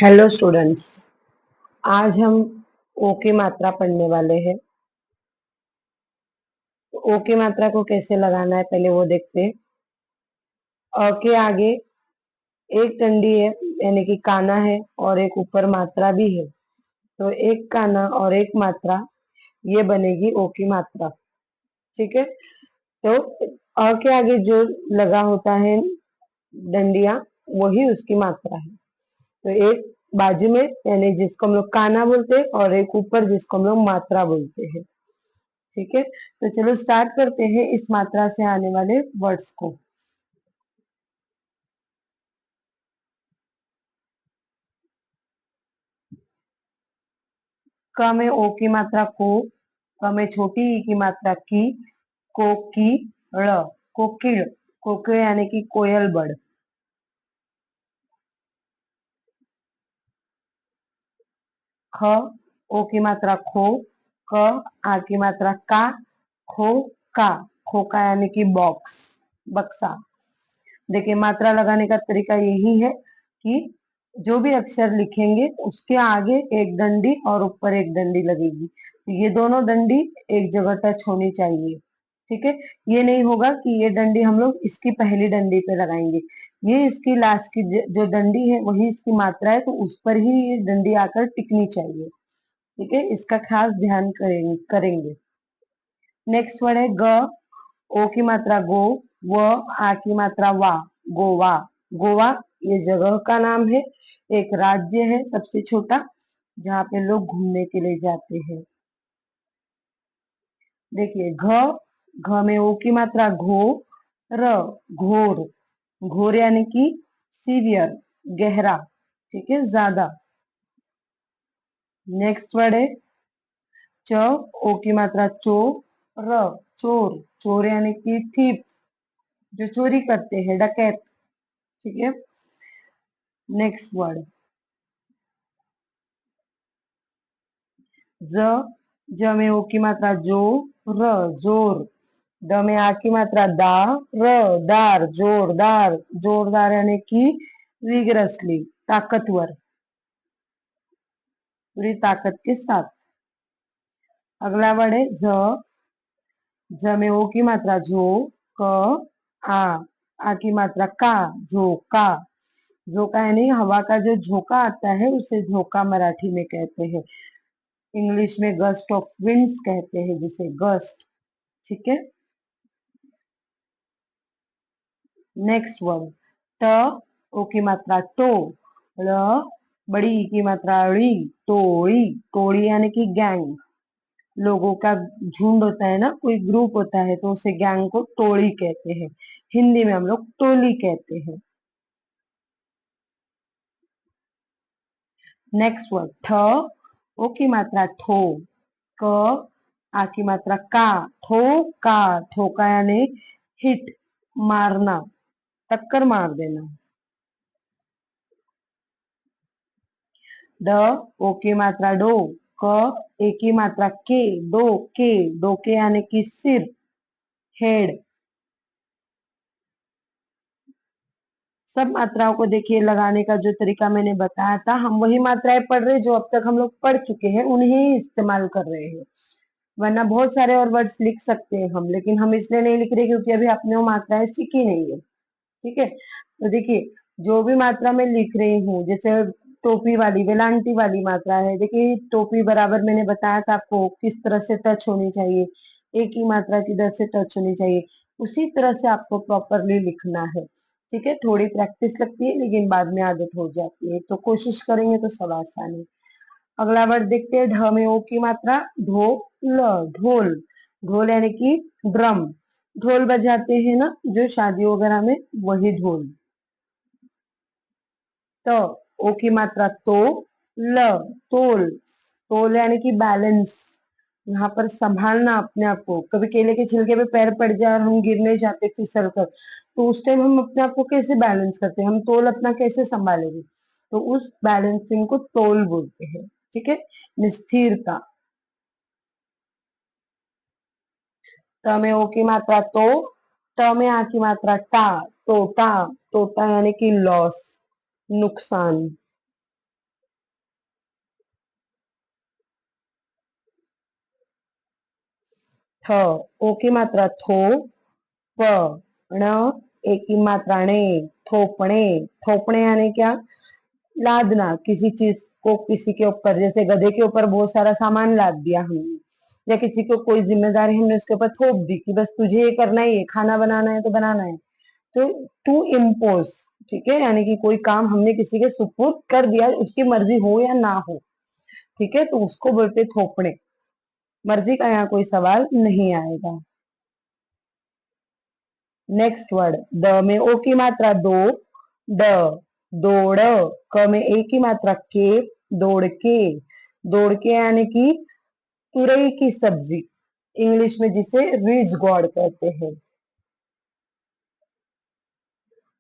Hello students. आज हम ओ की मात्रा पढ़ने वाले हैं। तो ओ की मात्रा को कैसे लगाना है पहले वो देखते हैं। अ के आगे एक डंडी है, यानी कि काना है, और एक ऊपर मात्रा भी है। तो एक काना और एक मात्रा, ये बनेगी ओ की मात्रा। ठीक है। तो अ के आगे जो लगा होता है डंडिया, वही उसकी मात्रा है। तो एक बाजू में, यानी जिसको हम लोग काना बोलते हैं, और एक ऊपर जिसको हम लोग मात्रा बोलते हैं। ठीक है। तो चलो स्टार्ट करते हैं इस मात्रा से आने वाले वर्ड्स को। क में ओ की मात्रा को, क में छोटी ई की मात्रा की, को की ड़, कोकिल, कोकिल यानी कि कोयल बर्ड। ख ओ की मात्रा खो, क आ की मात्रा का, खो का, खोका यानी कि बॉक्स, बक्सा। देखिए, मात्रा लगाने का तरीका यही है कि जो भी अक्षर लिखेंगे उसके आगे एक डंडी और ऊपर एक डंडी लगेगी। तो ये दोनों डंडी एक जगह टच होनी चाहिए। ठीक है। ये नहीं होगा कि ये डंडी हम लोग इसकी पहली डंडी पे लगाएंगे, ये इसकी लास्ट की जो डंडी है वही इसकी मात्रा है, तो उस पर ही ये डंडी आकर टिकनी चाहिए। ठीक है, इसका खास ध्यान करेंगे। नेक्स्ट वर्ड है ग। ओ की मात्रा गो, व आ की मात्रा वा, गोवा। गोवा ये जगह का नाम है, एक राज्य है सबसे छोटा, जहाँ पे लोग घूमने के लिए जाते हैं। देखिए, घ, घ में ओ की मात्रा घो, र, घोर, घोर यानी कि सीवियर, गहरा। ठीक है, ज्यादा। नेक्स्ट वर्ड है च, ओ की मात्रा चो, र, चोर, चोर यानी कि थीप, जो चोरी करते हैं, डकैत। ठीक है। नेक्स्ट वर्ड ज, ज में ओ की मात्रा जो, र, जोर, द में आ की मात्रा दा, र, दार, जोरदार, जोरदार यानी कि विगरसली, ताकतवर, पूरी ताकत के साथ। अगला वर्ड है झ, झ में ओ की मात्रा झो, क, आ की मात्रा का, झोका, झोका यानी हवा का जो झोंका आता है उसे झोंका मराठी में कहते हैं। इंग्लिश में गस्ट ऑफ विंड्स कहते हैं जिसे, गस्ट। ठीक है। नेक्स्ट वर्ड ट, ओ की मात्रा टो, ळ, बड़ी ई की मात्रा ड़ी, टोड़ी, टोड़ी यानी कि गैंग, लोगों का झुंड होता है ना, कोई ग्रुप होता है तो उसे गैंग को टोड़ी कहते हैं। हिंदी में हम लोग टोली कहते हैं। नेक्स्ट वर्ड ठ, ओ की मात्रा ठो, क, आ की मात्रा का, ठो का, ठोका यानी हिट, मारना, टक्कर मार देना। ड, ओ की मात्रा डो, क, ए की मात्रा के, डो के, डोके यानी कि सिर, हेड। सब मात्राओं को देखिए, लगाने का जो तरीका मैंने बताया था, हम वही मात्राएं पढ़ रहे जो अब तक हम लोग पढ़ चुके हैं, उन्हें ही इस्तेमाल कर रहे हैं। वरना बहुत सारे और वर्ड्स लिख सकते हैं हम, लेकिन हम इसलिए नहीं लिख रहे क्योंकि अभी आपने वो मात्राएं सीखी नहीं है। ठीक है। तो देखिए, जो भी मात्रा मैं लिख रही हूँ, जैसे टोपी वाली, वेलांटी वाली मात्रा है। देखिए, टोपी बराबर मैंने बताया था आपको किस तरह से टच होनी चाहिए, एक ही मात्रा किधर से टच होनी चाहिए, उसी तरह से आपको प्रॉपरली लिखना है। ठीक है। थोड़ी प्रैक्टिस लगती है लेकिन बाद में आदत हो जाती है, तो कोशिश करेंगे तो सब आसान है। अगला वर्ड देखते हैं, ढ में ओ की मात्रा ढो, ल, ढोल, ढोल यानी कि ड्रम, ढोल बजाते हैं ना जो शादी वगैरह में, वही ढोल। त, ओ की मात्रा तो, ल, तोल, तोल यानी कि बैलेंस, यहाँ पर संभालना अपने आप को। कभी केले के छिलके पे पैर पड़ जाए और हम गिरने जाते फिसल कर, तो उस टाइम हम अपने आप को कैसे बैलेंस करते हैं, हम तोल अपना कैसे संभालेंगे, तो उस बैलेंसिंग को तोल बोलते हैं। ठीक है। स्थिरता। त में ओ की मात्रा तो, ट में आ की मात्रा टा, तोता, तोता यानी कि लॉस, नुकसान। थ, ओ की मात्रा थो, प, ण, ए की मात्रा णे, थोपणे। थोपणे यानी क्या? लादना, किसी चीज को किसी के ऊपर, जैसे गधे के ऊपर बहुत सारा सामान लाद दिया हमने, या किसी को कोई जिम्मेदारी हमने उसके ऊपर थोप दी कि बस तुझे ये करना ही है, खाना बनाना है तो बनाना है। तो टू इम्पोज, ठीक है, यानी कि कोई काम हमने किसी के सुपुर्द कर दिया, उसकी मर्जी हो या ना हो, ठीक है, तो उसको बोलते थोपने। मर्जी का यहाँ कोई सवाल नहीं आएगा। नेक्स्ट वर्ड, द में ओ की मात्रा दो, ड, दौड़, क में ए की मात्रा के, दौड़ के। दौड़ के यानी कि तुरई की सब्जी, इंग्लिश में जिसे रिज गॉड कहते हैं।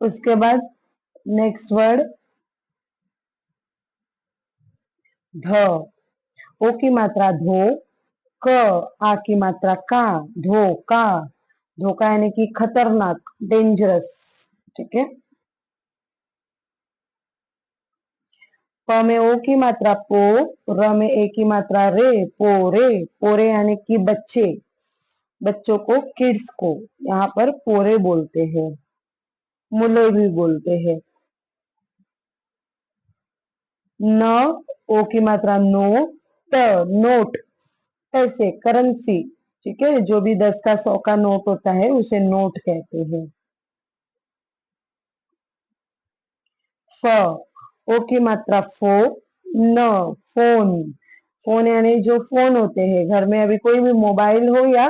उसके बाद नेक्स्ट वर्ड, ध, ओ की मात्रा धो, क, आ की मात्रा का, धोका। धोखा यानी कि खतरनाक, डेंजरस, ठीक है। प में ओ की मात्रा पो, र में ए की मात्रा रे, पोरे। पोरे यानी कि बच्चे, बच्चों को, किड्स को यहाँ पर पोरे बोलते हैं, मुले भी बोलते हैं। न, ओ की मात्रा नो, त, नोट, पैसे, करेंसी, ठीक है, जो भी 10 का 100 का नोट होता है उसे नोट कहते हैं। फ, ओ की मात्रा फो, न, फोन। फोन यानी जो फोन होते हैं घर में, अभी कोई भी मोबाइल हो या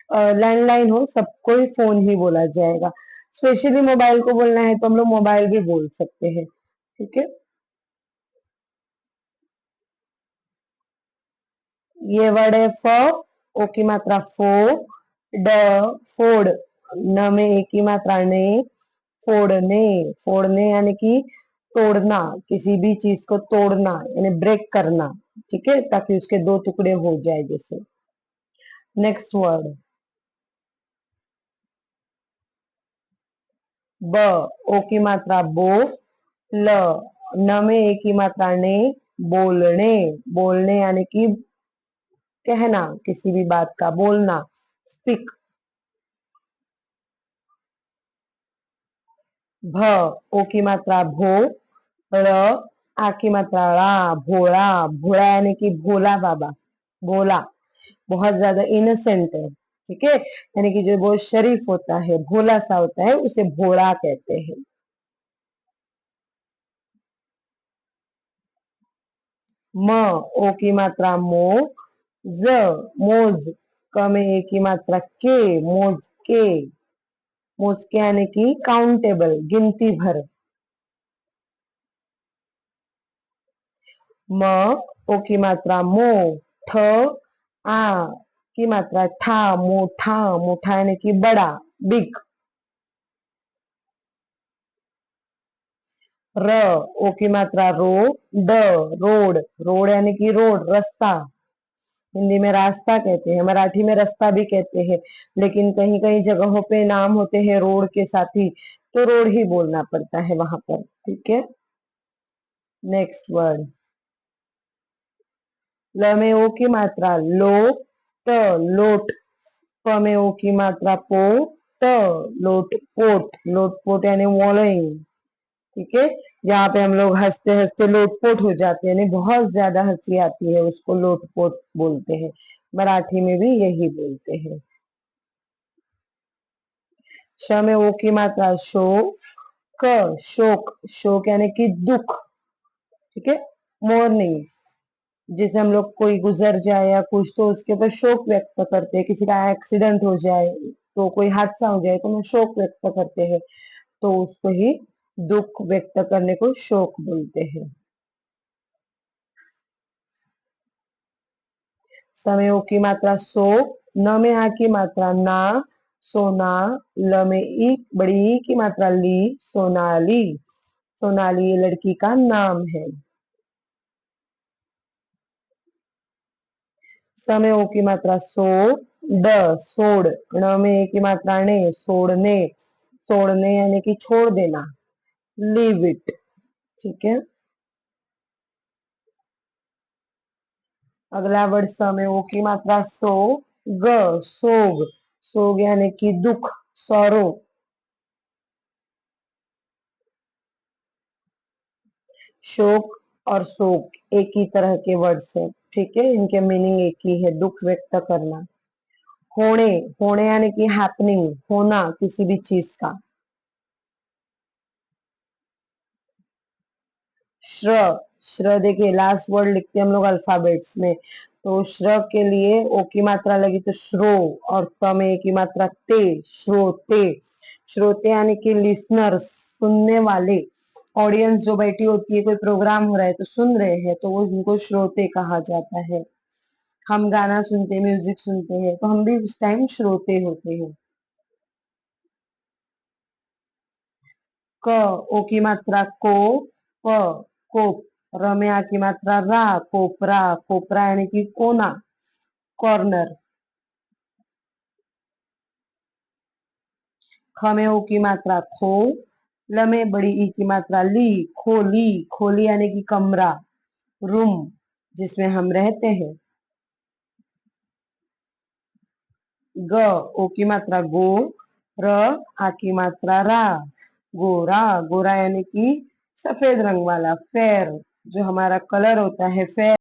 लैंडलाइन हो, सबको ही फोन ही बोला जाएगा। स्पेशली मोबाइल को बोलना है तो हम लोग मोबाइल भी बोल सकते हैं, ठीक है। ये वर्ड है फ, ओ की मात्रा फो, ड, फोड़, न में ए की मात्रा ने, फोड़ने। फोड़ने यानी कि तोड़ना, किसी भी चीज को तोड़ना यानी ब्रेक करना, ठीक है, ताकि उसके दो टुकड़े हो जाए जैसे। नेक्स्ट वर्ड, ब, ओ की मात्रा बो, ल, न में ए की मात्रा ने, बोलने। बोलने यानी कि कहना, किसी भी बात का बोलना, स्पीक। भ, ओ की मात्रा भो, र, आ की मात्रा रा, भोला। भोला यानी कि भोला बाबा, भोला, बहुत ज्यादा इनोसेंट है, ठीक है, यानी कि जो बहुत शरीफ होता है, भोला सा होता है, उसे भोला कहते हैं। म, ओ की मात्रा मो, ज, मोज, क में ए की मात्रा के, मोज के। मोज के यानी कि काउंटेबल, गिनती भर। म, ओ की मात्रा मो, ठ, आ की मात्रा ठा, मोठा। मोठा यानी कि बड़ा, बिग। र, ओ की मात्रा रो, ड, रोड। रोड यानी कि रोड, रास्ता, हिंदी में रास्ता कहते हैं, मराठी में रास्ता भी कहते हैं, लेकिन कहीं कहीं जगहों पे नाम होते हैं रोड के साथ ही, तो रोड ही बोलना पड़ता है वहां पर, ठीक है। नेक्स्ट वर्ड, ल में ओ की मात्रा लो, त, लोट, प में ओ की मात्रा पो, त, लोट पोट। लोट पोट यानी वॉलोइंग, ठीक है, जहाँ पे हम लोग हंसते हंसते लोटपोट हो जाते हैं, यानी बहुत ज्यादा हंसी आती है, उसको लोटपोट बोलते हैं, मराठी में भी यही बोलते हैं। श में ओ की मात्रा शो, क, शोक। शोक यानी कि दुख, ठीक है, मोurनिंग, जैसे हम लोग कोई गुजर जाए या कुछ तो उसके ऊपर शोक व्यक्त करते हैं, किसी का एक्सीडेंट हो जाए, तो कोई हादसा हो जाए तो हम शोक व्यक्त करते हैं, तो उसको ही दुख व्यक्त करने को शोक बोलते हैं। समयों की मात्रा सो, न में आ की मात्रा ना, सोना। ल में ई, बड़ी ई की मात्रा ली, सोनाली। सोनाली ये लड़की का नाम है। समयों की मात्रा सो, ड, सोड़, ण में ए की मात्रा ने, सोड़ने। सोड़ने यानी कि छोड़ देना, लीव इट, ठीक है। अगला वर्ड समय ओ की मात्रा सो, ग सोग, सोग यानी कि दुख, सौरो। शोक और शोक एक ही तरह के वर्ड्स है, ठीक है, इनके मीनिंग एक ही है, दुख व्यक्त करना। होने, होने यानी कि हैपनिंग, होना किसी भी चीज का। श्र, श्र देखिए लास्ट वर्ड लिखते हैं हम लोग अल्फाबेट्स में, तो श्र के लिए ओ की मात्रा लगी तो श्रो, और त में की मात्रा ते, श्रोते। श्रोते यानी कि लिसनर्स, सुनने वाले। ऑडियंस जो बैठी होती है, कोई प्रोग्राम हो रहा है तो सुन रहे हैं, तो वो उनको श्रोते कहा जाता है। हम गाना सुनते हैं, म्यूजिक सुनते हैं, तो हम भी उस टाइम श्रोते होते हैं। क, ओ की मात्रा को, प, कोप। र में आ की मात्रा रा, कोपरा, कोपरा यानी कि कोना, कॉर्नर। ख में ओ की मात्रा खो, ल में बड़ी ई की मात्रा ली, खोली, खोली यानी कि कमरा, रूम जिसमें हम रहते हैं। ग, ओ की मात्रा गो, र, आ की मात्रा रा, गोरा, गोरा यानी कि सफेद रंग वाला, फेयर, जो हमारा कलर होता है फेयर,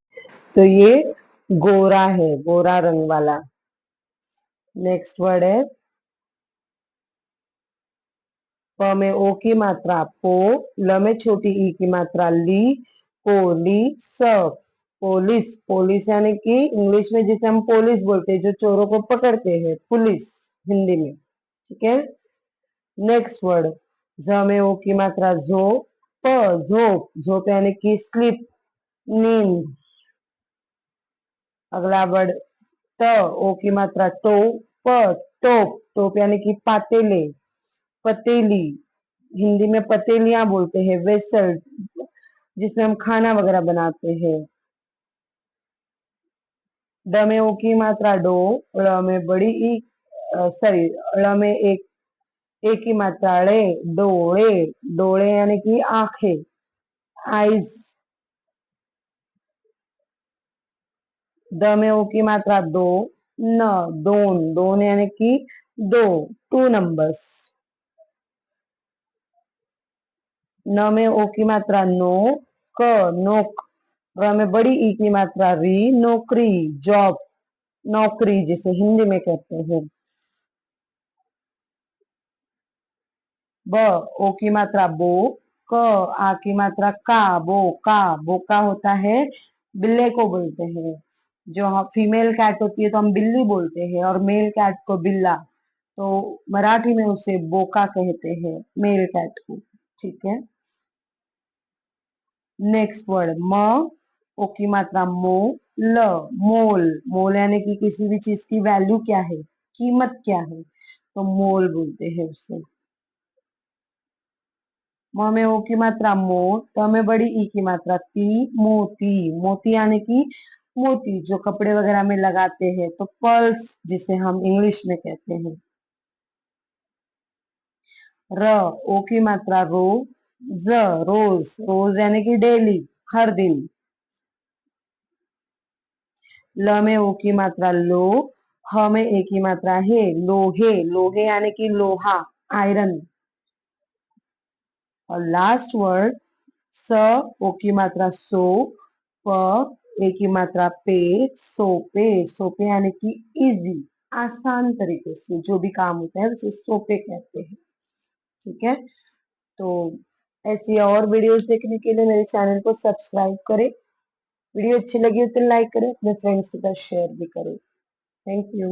तो ये गोरा है, गोरा रंग वाला। नेक्स्ट वर्ड है प में ओ की मात्रा पो, ल में छोटी ई की मात्रा ली, पोली, स, पोलिस, पोलिस यानी कि इंग्लिश में जिसे हम पुलिस बोलते हैं, जो चोरों को पकड़ते हैं, पुलिस हिंदी में, ठीक है। नेक्स्ट वर्ड ज में ओ की मात्रा जो, प, झोप, झोप यानी कि स्लीप, नींद। अगला वर्ड त, ओ की मात्रा टो, प, टोप, टोप यानी कि पातेले, पतेली, हिंदी में पतेलियां बोलते हैं, वेसल जिसमें हम खाना वगैरह बनाते हैं। ड में ओ की मात्रा डो, ड़ में बड़ी ई, सॉरी, ड़ में एक की मात्रा ड़े, डोळे, डोळे यानी कि आंखें, आईज। द में ओ की मात्रा दो, न, दोन, दोन यानी कि दो, टू नंबर्स। न में ओ की मात्रा नो, क, नोक, र में बड़ी ई की मात्रा री, नौकरी, जॉब, नौकरी जिसे हिंदी में कहते हैं। ब, ओ की मात्रा बो, क, आ की मात्रा का, बो का, बोका होता है बिल्ले को बोलते हैं। जो हम फीमेल कैट होती है तो हम बिल्ली बोलते हैं, और मेल कैट को बिल्ला, तो मराठी में उसे बोका कहते हैं, मेल कैट को, ठीक है। नेक्स्ट वर्ड म, ओ की मात्रा मो, ल, मोल, मोल यानी कि किसी भी चीज की वैल्यू क्या है, कीमत क्या है, तो मोल बोलते हैं उसे। म में ओ की मात्रा मो, त में बड़ी ई की मात्रा ती, मोती, मोती यानी कि मोती जो कपड़े वगैरह में लगाते हैं, तो पर्ल्स जिसे हम इंग्लिश में कहते हैं। र, ओ की मात्रा रो, ज, रोज, रोज यानी कि डेली, हर दिन। ल में ओ की मात्रा लो, ह में ए की मात्रा है, लोहे, लोहे यानी कि लोहा, आयरन। और लास्ट वर्ड स, ओ की मात्रा सो, प, ए की मात्रा पे, सोपे, सोपे यानी कि इजी, आसान तरीके से जो भी काम होता है उसे सोपे कहते हैं, ठीक है। तो ऐसी और वीडियोस देखने के लिए मेरे चैनल को सब्सक्राइब करें। वीडियो अच्छी लगी हो तो लाइक करें, अपने फ्रेंड्स के साथ शेयर भी करें। Thank you.